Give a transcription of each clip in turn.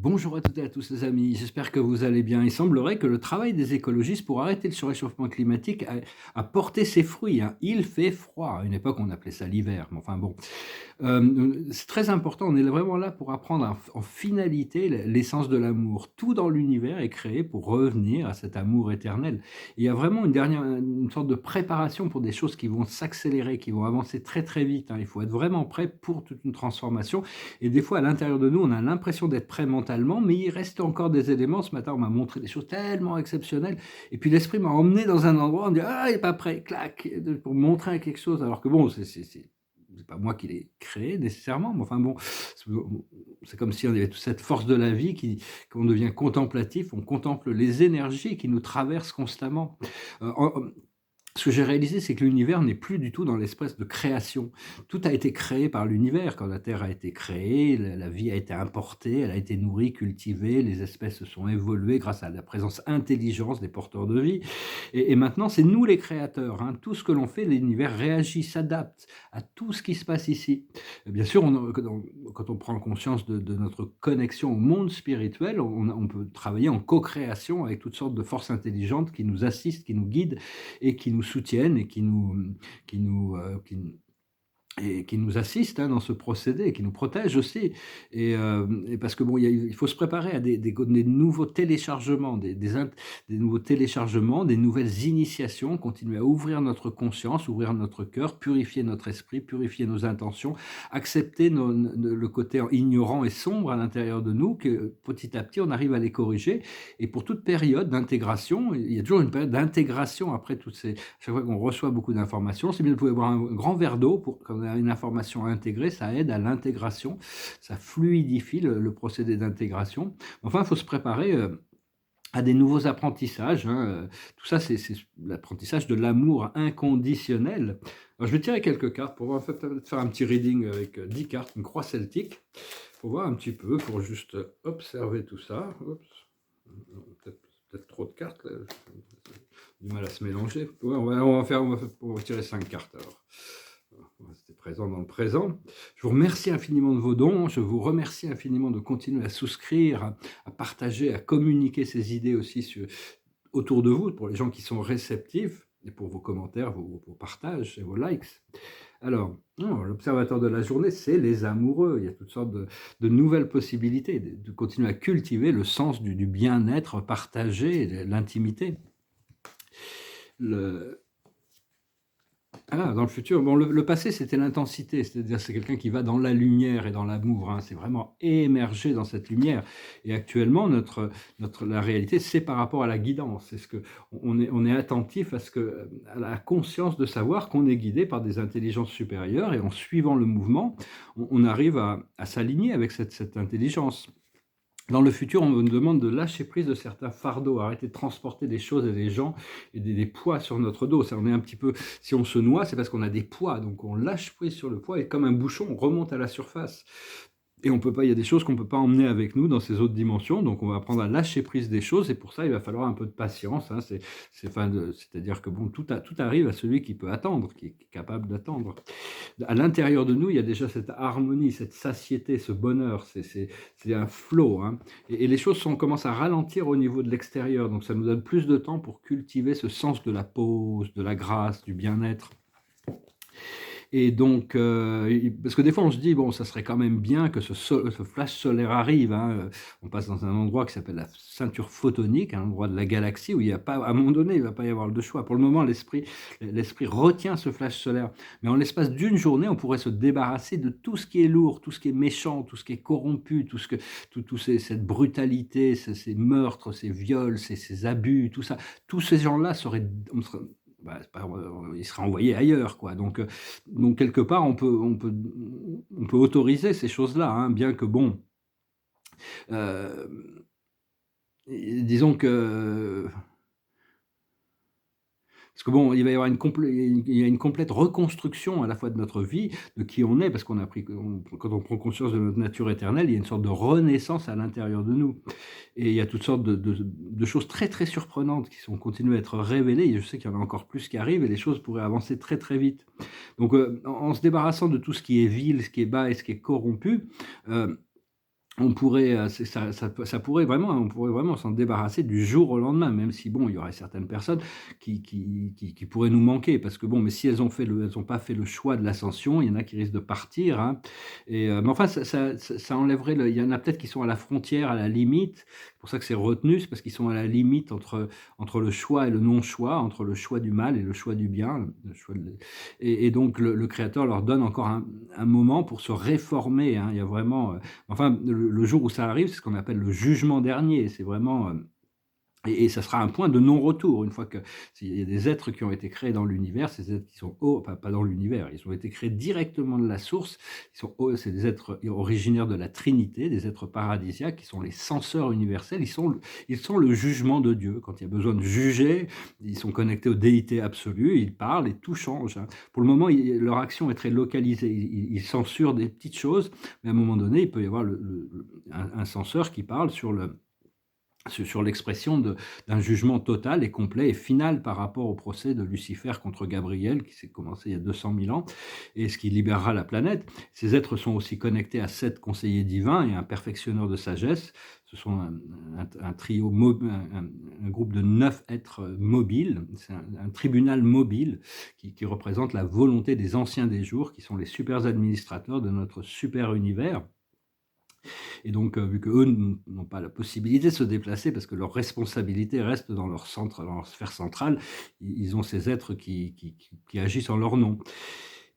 Bonjour à toutes et à tous les amis, j'espère que vous allez bien. Il semblerait que le travail des écologistes pour arrêter le surréchauffement climatique a porté ses fruits, hein. Il fait froid. À une époque, on appelait ça l'hiver, mais enfin bon. C'est très important, on est vraiment là pour apprendre en finalité l'essence de l'amour. Tout dans l'univers est créé pour revenir à cet amour éternel. Il y a vraiment une sorte de préparation pour des choses qui vont s'accélérer, qui vont avancer très, très vite, hein. Il faut être vraiment prêt pour toute une transformation et des fois, à l'intérieur de nous, on a l'impression d'être prêt mentalement, mais il reste encore des éléments. Ce matin, on m'a montré des choses tellement exceptionnelles et puis l'esprit m'a emmené dans un endroit, on me dit: «Ah, il est pas prêt», clac, pour me montrer quelque chose alors que bon, c'est pas moi qui l'ai créé nécessairement, mais enfin bon, c'est comme si on avait toute cette force de la vie qu'on devient contemplatif, on contemple les énergies qui nous traversent constamment. En Ce que j'ai réalisé, c'est que l'univers n'est plus du tout dans l'espèce de création. Tout a été créé par l'univers. Quand la Terre a été créée, la vie a été importée, elle a été nourrie, cultivée, les espèces se sont évoluées grâce à la présence intelligence des porteurs de vie. Et maintenant, c'est nous les créateurs, hein. Tout ce que l'on fait, l'univers réagit, s'adapte à tout ce qui se passe ici. Bien sûr, quand on prend conscience de notre connexion au monde spirituel, on peut travailler en co-création avec toutes sortes de forces intelligentes qui nous assistent, qui nous guident et qui nous soutiennent et qui nous assistent, hein, dans ce procédé, qui nous protègent aussi et parce que bon, il faut se préparer à des nouveaux téléchargements, des nouveaux téléchargements, des nouvelles initiations, continuer à ouvrir notre conscience, ouvrir notre cœur, purifier notre esprit, purifier nos intentions, accepter le côté ignorant et sombre à l'intérieur de nous, que petit à petit, on arrive à les corriger et pour toute période d'intégration, il y a toujours une période d'intégration après toutes ces chaque fois qu'on reçoit beaucoup d'informations, c'est bien de pouvoir boire un grand verre d'eau pour quand on a une information intégrée, ça aide à l'intégration, ça fluidifie le procédé d'intégration. Enfin, il faut se préparer, à des nouveaux apprentissages, hein, tout ça, c'est l'apprentissage de l'amour inconditionnel. Alors je vais tirer quelques cartes pour voir, peut-être faire un petit reading avec, 10 cartes, une croix celtique, pour voir un petit peu, pour juste observer tout ça. Oups, peut-être trop de cartes là, du mal à se mélanger. Ouais, on va tirer 5 cartes alors. On va rester présent dans le présent. Je vous remercie infiniment de vos dons. Je vous remercie infiniment de continuer à souscrire, à partager, à communiquer ces idées aussi autour de vous, pour les gens qui sont réceptifs, et pour vos commentaires, vos partages et vos likes. Alors, l'observateur de la journée, c'est les amoureux. Il y a toutes sortes de nouvelles possibilités, de continuer à cultiver le sens du bien-être partagé, de l'intimité. Le dans le futur, bon, le passé, c'était l'intensité, c'est-à-dire c'est quelqu'un qui va dans la lumière et dans l'amour, hein. C'est vraiment émerger dans cette lumière et actuellement, la réalité, c'est par rapport à la guidance. C'est ce que on est attentif à à la conscience de savoir qu'on est guidé par des intelligences supérieures et en suivant le mouvement, on arrive à s'aligner avec cette intelligence. Dans le futur, on me demande de lâcher prise de certains fardeaux, arrêter de transporter des choses et des gens et des poids sur notre dos. Ça, on est un petit peu, si on se noie, c'est parce qu'on a des poids, donc on lâche prise sur le poids et comme un bouchon, on remonte à la surface. Et on peut pas, il y a des choses qu'on ne peut pas emmener avec nous dans ces autres dimensions, donc on va apprendre à lâcher prise des choses et pour ça, il va falloir un peu de patience, hein. C'est-à-dire que bon, tout arrive à celui qui peut attendre, qui est capable d'attendre. À l'intérieur de nous, il y a déjà cette harmonie, cette satiété, ce bonheur, c'est un flow, hein, et les choses commencent à ralentir au niveau de l'extérieur, donc ça nous donne plus de temps pour cultiver ce sens de la pause, de la grâce, du bien-être. Et donc, parce que des fois on se dit: «Bon, ça serait quand même bien que ce flash solaire arrive», hein, on passe dans un endroit qui s'appelle la ceinture photonique, un endroit de la galaxie où il y a pas à un moment donné, il va pas y avoir de choix. Pour le moment, l'esprit retient ce flash solaire, mais en l'espace d'une journée, on pourrait se débarrasser de tout ce qui est lourd, tout ce qui est méchant, tout ce qui est corrompu, tout ce que tout cette brutalité, ces meurtres, ces viols, ces abus, tout ça. Tous ces gens-là seraient on serait bah, c'est pas ils seraient envoyés ailleurs, quoi. Donc quelque part, on peut autoriser ces choses-là, hein, bien que bon, hem, disons que parce que bon, il va y avoir il y a une complète reconstruction à la fois de notre vie, de qui on est, parce qu'on a pris quand on prend conscience de notre nature éternelle, il y a une sorte de renaissance à l'intérieur de nous et il y a toutes sortes de choses très, très surprenantes qui sont continuées à être révélées et je sais qu'il y en a encore plus qui arrivent et les choses pourraient avancer très, très vite. Donc en se débarrassant de tout ce qui est vil, ce qui est bas et ce qui est corrompu, heu On pourrait, ça pourrait vraiment on pourrait vraiment s'en débarrasser du jour au lendemain, même si bon, il y aurait certaines personnes qui pourraient nous manquer parce que bon, mais si elles ont pas fait le choix de l'ascension, il y en a qui risquent de partir, hein mais enfin ça enlèverait le il y en a peut-être qui sont à la frontière, à la limite. C'est pour ça que c'est retenu, c'est parce qu'ils sont à la limite entre le choix et le non-choix, entre le choix du mal et le choix du bien, le choix de et donc le créateur leur donne encore un moment pour se réformer, hein. Il y a vraiment, enfin, le jour où ça arrive, c'est ce qu'on appelle le jugement dernier. C'est vraiment, et ça sera un point de non-retour. Une fois que s'il y a des êtres qui ont été créés dans l'univers, ces êtres qui sont au pas dans l'univers, ils ont été créés directement de la source. Ils sont au c'est des êtres originaires de la Trinité, des êtres paradisiaques qui sont les censeurs universels. Ils sont le jugement de Dieu. Quand il y a besoin de juger, ils sont connectés aux déités absolues, ils parlent et tout change, hein. Pour le moment, leur action est très localisée. Ils censurent des petites choses, mais à un moment donné, il peut y avoir un censeur qui parle sur l'expression d'un jugement total et complet et final par rapport au procès de Lucifer contre Gabriel qui s'est commencé il y a 200 000 ans et ce qui libérera la planète. Ces êtres sont aussi connectés à 7 conseillers divins et un perfectionneur de sagesse. Ce sont un trio, un groupe de 9 êtres mobiles. C'est un tribunal mobile qui représente la volonté des anciens des jours, qui sont les super administrateurs de notre super univers. Et donc, vu qu'eux n'ont pas la possibilité de se déplacer parce que leur responsabilité reste dans leur centre, dans leur sphère centrale, ils ont ces êtres qui agissent en leur nom.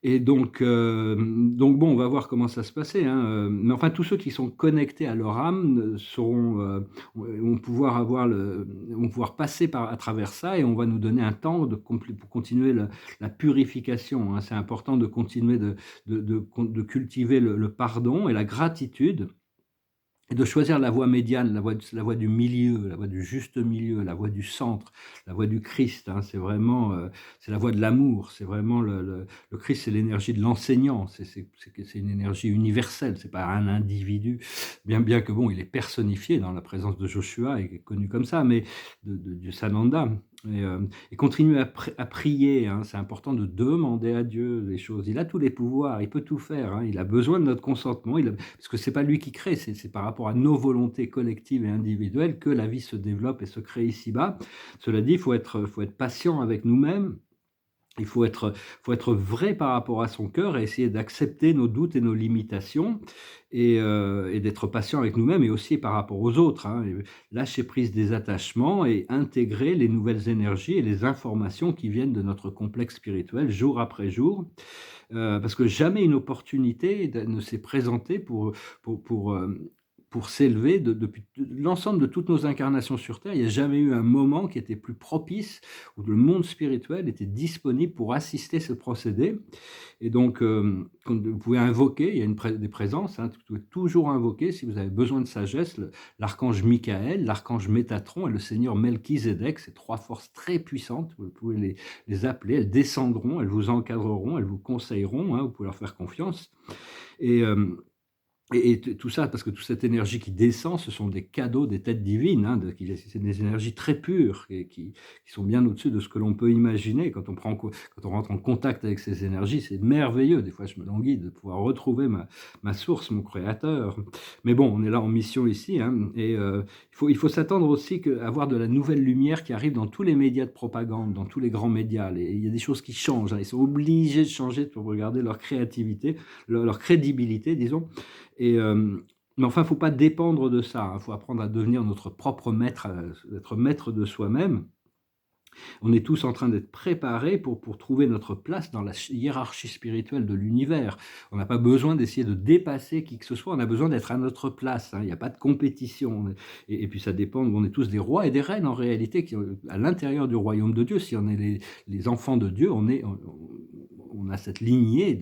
Et donc bon, on va voir comment ça se passer, hein, mais enfin tous ceux qui sont connectés à leur âme, vont pouvoir passer à travers ça et on va nous donner un temps pour continuer la purification, hein. C'est important de continuer de cultiver le pardon et la gratitude et de choisir la voie médiane, la voie du milieu, la voie du juste milieu, la voie du centre, la voie du Christ, hein. C'est vraiment, c'est la voie de l'amour. C'est vraiment le Christ, c'est l'énergie de l'enseignant. C'est une énergie universelle, c'est pas un individu, bien que bon, il est personnifié dans la présence de Joshua et connu comme ça, mais du Sananda. Et continuer à prier, hein. C'est important de demander à Dieu des choses. Il a tous les pouvoirs, il peut tout faire, hein. Il a besoin de notre consentement, parce que c'est pas lui qui crée, c'est par rapport à nos volontés collectives et individuelles que la vie se développe et se crée ici-bas. Cela dit, faut être patient avec nous-mêmes. Il faut être vrai par rapport à son cœur et essayer d'accepter nos doutes et nos limitations et d'être patient avec nous-mêmes et aussi par rapport aux autres, hein, et lâcher prise des attachements et intégrer les nouvelles énergies et les informations qui viennent de notre complexe spirituel jour après jour. Parce que jamais une opportunité ne s'est présentée pour pour, hem, pour s'élever depuis l'ensemble de toutes nos incarnations sur terre. Il n'y a jamais eu un moment qui était plus propice, où le monde spirituel était disponible pour assister ce procédé. Et donc, quand vous pouvez invoquer, il y a des présences, hein, vous pouvez toujours invoquer, si vous avez besoin de sagesse, l'archange Michael, l'archange Métatron et le seigneur Melchizedek, ces 3 forces très puissantes, vous pouvez les appeler, elles descendront, elles vous encadreront, elles vous conseilleront, hein, vous pouvez leur faire confiance. Et tout ça, parce que toute cette énergie qui descend, ce sont des cadeaux des têtes divines, hein, c'est des énergies très pures et qui sont bien au-dessus de ce que l'on peut imaginer. Quand on rentre en contact avec ces énergies, c'est merveilleux. Des fois, je me languis de pouvoir retrouver ma source, mon créateur. Mais bon, on est là en mission ici, hein, et il faut s'attendre aussi à voir de la nouvelle lumière qui arrive dans tous les médias de propagande, dans tous les grands médias. Il y a des choses qui changent, hein. Ils sont obligés de changer pour regarder leur créativité, leur crédibilité, disons. Mais enfin, il ne faut pas dépendre de ça, hein. Il faut apprendre à devenir notre propre maître, être maître de soi-même. On est tous en train d'être préparés pour trouver notre place dans la hiérarchie spirituelle de l'univers. On n'a pas besoin d'essayer de dépasser qui que ce soit, on a besoin d'être à notre place, hein. Il n'y a pas de compétition. Et puis ça dépend, on est tous des rois et des reines en réalité, à l'intérieur du royaume de Dieu. Si on est les enfants de Dieu, on a cette lignée,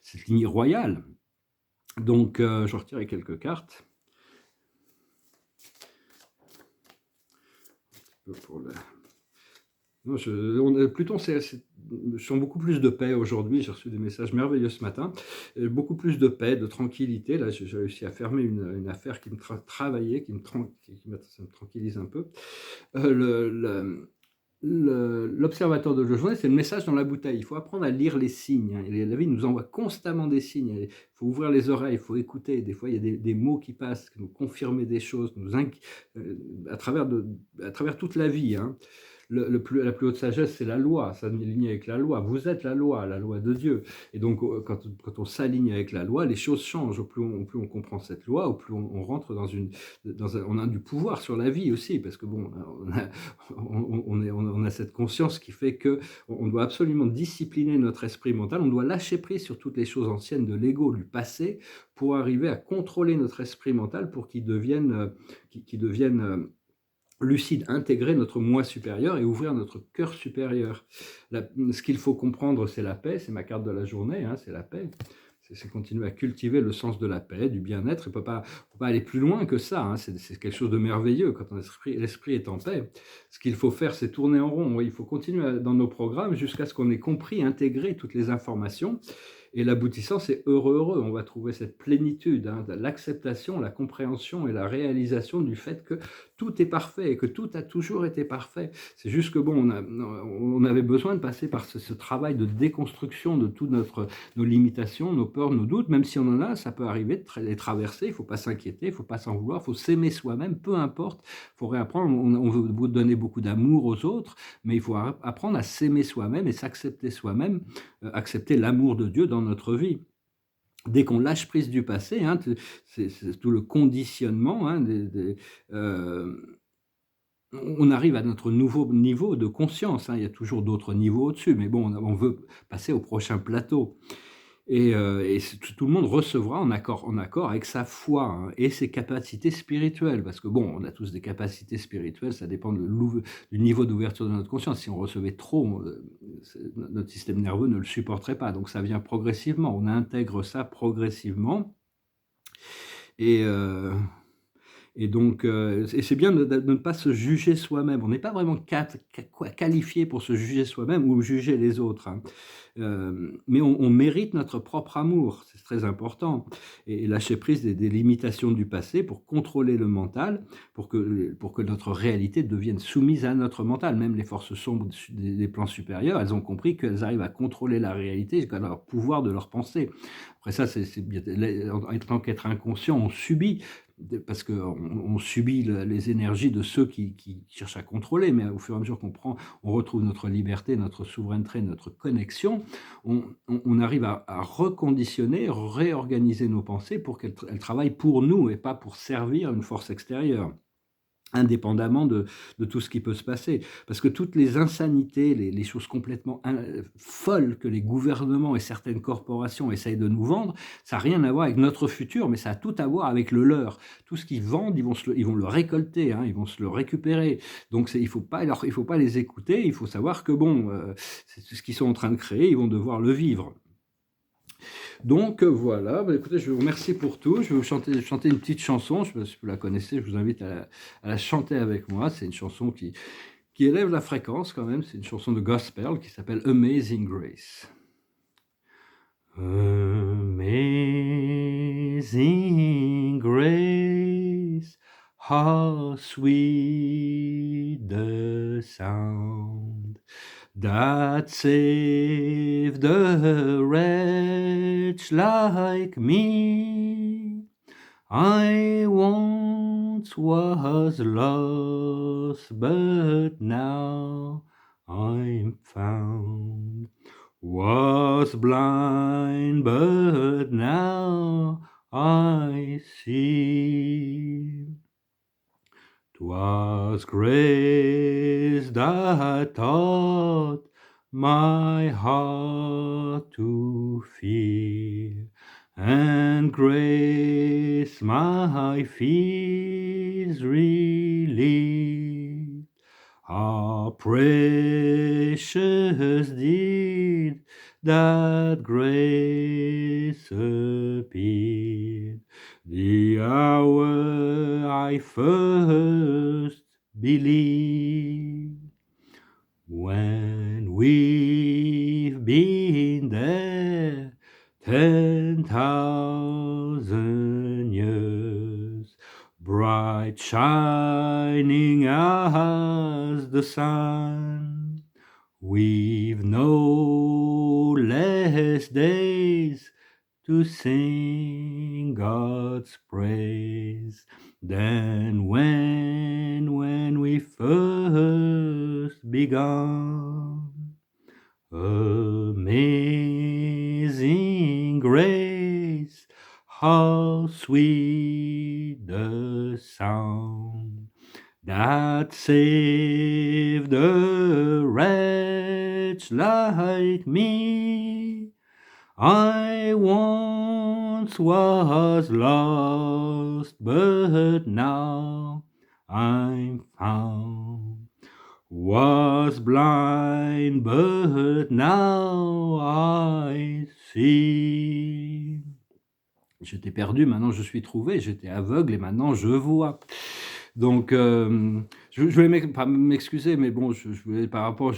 cette lignée royale. Donc, je retirais quelques cartes. Pour la... Non, Pluton, je sens beaucoup plus de paix aujourd'hui. J'ai reçu des messages merveilleux ce matin. Beaucoup plus de paix, de tranquillité. Là, j'ai réussi à fermer une affaire qui me travaillait, ça me tranquillise un peu. l'observateur de la journée, c'est le message dans la bouteille. Il faut apprendre à lire les signes, hein. Et la vie nous envoie constamment des signes. Il faut ouvrir les oreilles, il faut écouter. Des fois, il y a des mots qui passent, qui nous confirmer des choses, à à travers toute la vie, hein. La plus haute sagesse, c'est la loi, s'aligner avec la loi. Vous êtes la loi de Dieu. Et donc, quand on s'aligne avec la loi, les choses changent. Au plus on comprend cette loi, au plus on rentre on a du pouvoir sur la vie aussi, parce que bon, on a cette conscience qui fait que on doit absolument discipliner notre esprit mental. On doit lâcher prise sur toutes les choses anciennes de l'ego, du passé, pour arriver à contrôler notre esprit mental pour qu'il devienne lucide, intégrer notre moi supérieur et ouvrir notre cœur supérieur. Ce qu'il faut comprendre, c'est la paix, c'est ma carte de la journée, hein, c'est la paix. C'est continuer à cultiver le sens de la paix, du bien-être. Il ne faut pas aller plus loin que ça, hein. C'est quelque chose de merveilleux quand l'esprit est en paix. Ce qu'il faut faire, c'est tourner en rond. Oui, il faut continuer dans nos programmes jusqu'à ce qu'on ait compris, intégré toutes les informations. Et l'aboutissant, c'est heureux, heureux. On va trouver cette plénitude, hein, l'acceptation, la compréhension et la réalisation du fait que tout est parfait et que tout a toujours été parfait. C'est juste que bon, on avait besoin de passer par ce travail de déconstruction de toutes nos limitations, nos peurs, nos doutes. Même si on en a, ça peut arriver de les traverser. Il ne faut pas s'inquiéter, il ne faut pas s'en vouloir, il faut s'aimer soi-même, peu importe. Il faut réapprendre. On veut donner beaucoup d'amour aux autres, mais il faut apprendre à s'aimer soi-même et s'accepter soi-même, accepter l'amour de Dieu dans notre vie. Dès qu'on lâche prise du passé, hein, c'est tout le conditionnement, hein, on arrive à notre nouveau niveau de conscience, hein. Il y a toujours d'autres niveaux au-dessus, mais bon, on veut passer au prochain plateau. Et tout le monde recevra en accord avec sa foi, hein, et ses capacités spirituelles. Parce que bon, on a tous des capacités spirituelles, ça dépend du niveau d'ouverture de notre conscience. Si on recevait trop, notre système nerveux ne le supporterait pas. Donc ça vient progressivement, on intègre ça progressivement. Et, euh, et donc, c'est bien de ne pas se juger soi-même. On n'est pas vraiment qualifié pour se juger soi-même ou juger les autres, hein. Mais on mérite notre propre amour, c'est très important. Et lâcher prise des limitations du passé pour contrôler le mental, pour que notre réalité devienne soumise à notre mental. Même les forces sombres des plans supérieurs, elles ont compris qu'elles arrivent à contrôler la réalité jusqu'à leur pouvoir de leur pensée. Après ça, c'est bien, en tant qu'être inconscient, on subit, parce qu'on subit les énergies de ceux qui cherchent à contrôler, mais au fur et à mesure on retrouve notre liberté, notre souveraineté, notre connexion, on arrive à reconditionner, réorganiser nos pensées pour qu'elles travaillent pour nous et pas pour servir une force extérieure, indépendamment de tout ce qui peut se passer. Parce que toutes les insanités, les choses complètement folles que les gouvernements et certaines corporations essayent de nous vendre, ça n'a rien à voir avec notre futur, mais ça a tout à voir avec le leur. Tout ce qu'ils vendent, ils vont le récolter, hein, ils vont se le récupérer. Donc il faut pas les écouter, il faut savoir que bon, c'est ce qu'ils sont en train de créer, ils vont devoir le vivre. Donc voilà, bah, écoutez, je vous remercie pour tout. Je vais vous chanter une petite chanson, je ne sais pas si vous la connaissez, je vous invite à la chanter avec moi. C'est une chanson qui élève la fréquence quand même, c'est une chanson de gospel qui s'appelle Amazing Grace. Amazing Grace, how sweet the sound that saved a wretch like me. I once was lost, but now I'm found. Was blind, but now I see. 'Twas grace that taught my heart to fear, and grace my fears relieved. How precious did that grace appear, the hour I first believed. When we've been there 10,000 years, bright shining as the sun, We've no less days to sing God's praise than when we first begun. Amazing grace, how sweet the sound that saved a wretch like me. I once was lost, but now I'm found. Was blind, but now I see. J'étais perdu, maintenant je suis trouvé. J'étais aveugle et maintenant je vois. Donc, je voulais pas m'excuser, mais bon, je voulais par rapport,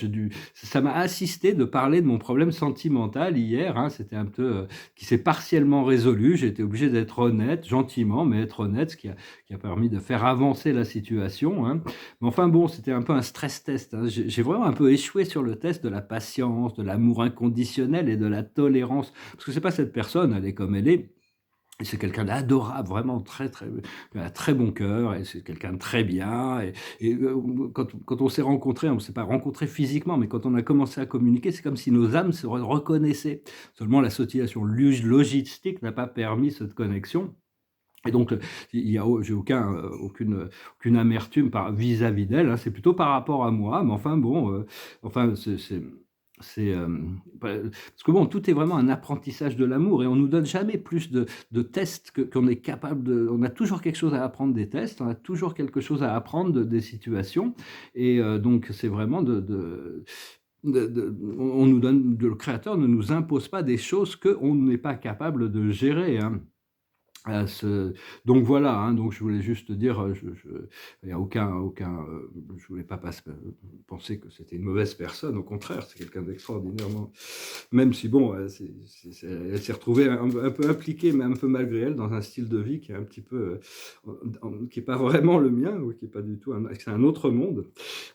ça m'a assisté de parler de mon problème sentimental hier, hein. C'était un peu, qui s'est partiellement résolu. J'ai été obligé d'être honnête, gentiment, mais être honnête, ce qui a permis de faire avancer la situation, hein. Mais enfin bon, c'était un peu un stress test, hein. J'ai vraiment un peu échoué sur le test de la patience, de l'amour inconditionnel et de la tolérance. Parce que c'est pas cette personne, elle est comme elle est. Et c'est quelqu'un d'adorable, vraiment très, très, il a un très bon cœur et c'est quelqu'un de très bien quand on s'est rencontrés, on ne s'est pas rencontrés physiquement, mais quand on a commencé à communiquer, c'est comme si nos âmes se reconnaissaient. Seulement la situation logistique n'a pas permis cette connexion et donc, il y a j'ai aucune amertume vis-à-vis d'elle, hein. C'est plutôt par rapport à moi, mais enfin bon, enfin parce que bon, tout est vraiment un apprentissage de l'amour et on nous donne jamais plus de tests qu'on est capable de. On a toujours quelque chose à apprendre des tests, on a toujours quelque chose à apprendre des situations et donc c'est vraiment on nous donne, le créateur ne nous impose pas des choses qu'on n'est pas capable de gérer, hein. Ce Donc voilà, hein, donc je voulais juste te dire, il y a je voulais pas penser que c'était une mauvaise personne, au contraire, c'est quelqu'un d'extraordinairement, même si bon, elle s'est retrouvée un peu impliquée, mais un peu malgré elle, dans un style de vie qui est un petit peu, qui est pas vraiment le mien, ou qui est pas du tout c'est un autre monde.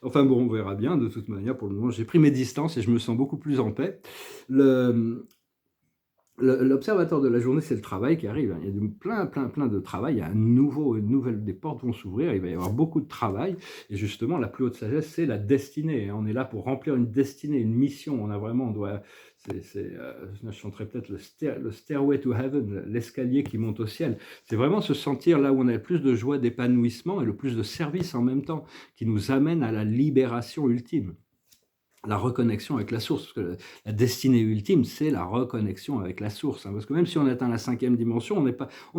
Enfin bon, on verra bien, de toute manière, pour le moment, j'ai pris mes distances et je me sens beaucoup plus en paix. Le L'observateur de la journée, c'est le travail qui arrive, hein. Il y a plein de travail. Il y a une nouvelle, des portes vont s'ouvrir. Il va y avoir beaucoup de travail. Et justement, la plus haute sagesse, c'est la destinée, hein. On est là pour remplir une destinée, une mission. On doit, je chanterai peut-être le Stairway to Heaven, l'escalier qui monte au ciel. C'est vraiment se sentir là où on a le plus de joie, d'épanouissement et le plus de service en même temps, qui nous amène à la libération ultime. La reconnexion avec la source, parce que la destinée ultime, c'est la reconnexion avec la source, hein. Parce que même si on atteint la 5e dimension, on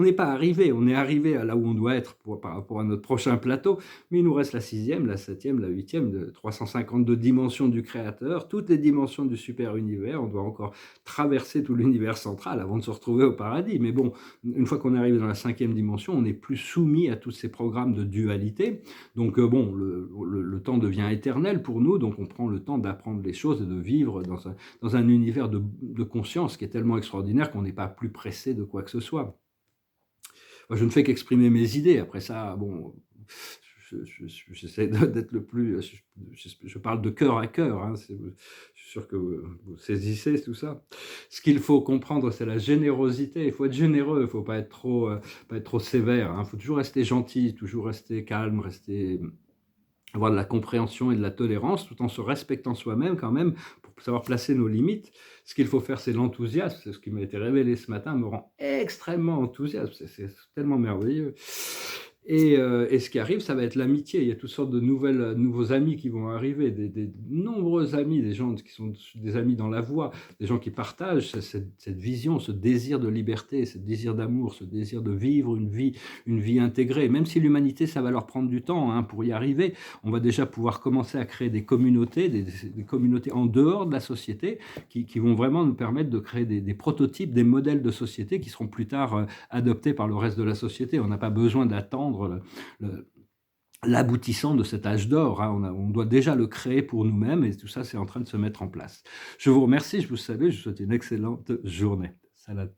n'est pas arrivé. On est arrivé à là où on doit être par rapport à notre prochain plateau, mais il nous reste la 6e, la 7e, la 8e, de 352 dimensions du Créateur, toutes les dimensions du super-univers. On doit encore traverser tout l'univers central avant de se retrouver au paradis. Mais bon, une fois qu'on est arrivé dans la 5e dimension, on n'est plus soumis à tous ces programmes de dualité. Donc bon, le temps devient éternel pour nous, donc on prend le temps d'apprendre les choses et de vivre dans un univers de conscience qui est tellement extraordinaire qu'on n'est pas plus pressé de quoi que ce soit. Moi, je ne fais qu'exprimer mes idées. Après ça, bon, j'essaie d'être le plus. Je parle de cœur à cœur, hein. Je suis sûr que vous saisissez tout ça. Ce qu'il faut comprendre, c'est la générosité. Il faut être généreux, il ne faut pas être trop sévère, hein. Il faut toujours rester gentil, toujours rester calme, avoir de la compréhension et de la tolérance, tout en se respectant soi-même quand même, pour savoir placer nos limites. Ce qu'il faut faire, c'est l'enthousiasme. C'est ce qui m'a été révélé ce matin, me rend extrêmement enthousiaste. C'est tellement merveilleux. Et ce qui arrive, ça va être l'amitié. Il y a toutes sortes de nouveaux amis qui vont arriver, des nombreux amis, des gens qui sont des amis dans la voie, des gens qui partagent cette vision, ce désir de liberté, ce désir d'amour, ce désir de vivre une vie intégrée. Même si l'humanité, ça va leur prendre du temps, hein, pour y arriver, on va déjà pouvoir commencer à créer des communautés, des communautés en dehors de la société, qui vont vraiment nous permettre de créer des prototypes, des modèles de société qui seront plus tard adoptés par le reste de la société. On n'a pas besoin d'attendre l'aboutissant de cet âge d'or, hein. On doit déjà le créer pour nous-mêmes et tout ça, c'est en train de se mettre en place. Je vous remercie, je vous salue, je vous souhaite une excellente journée. Salat.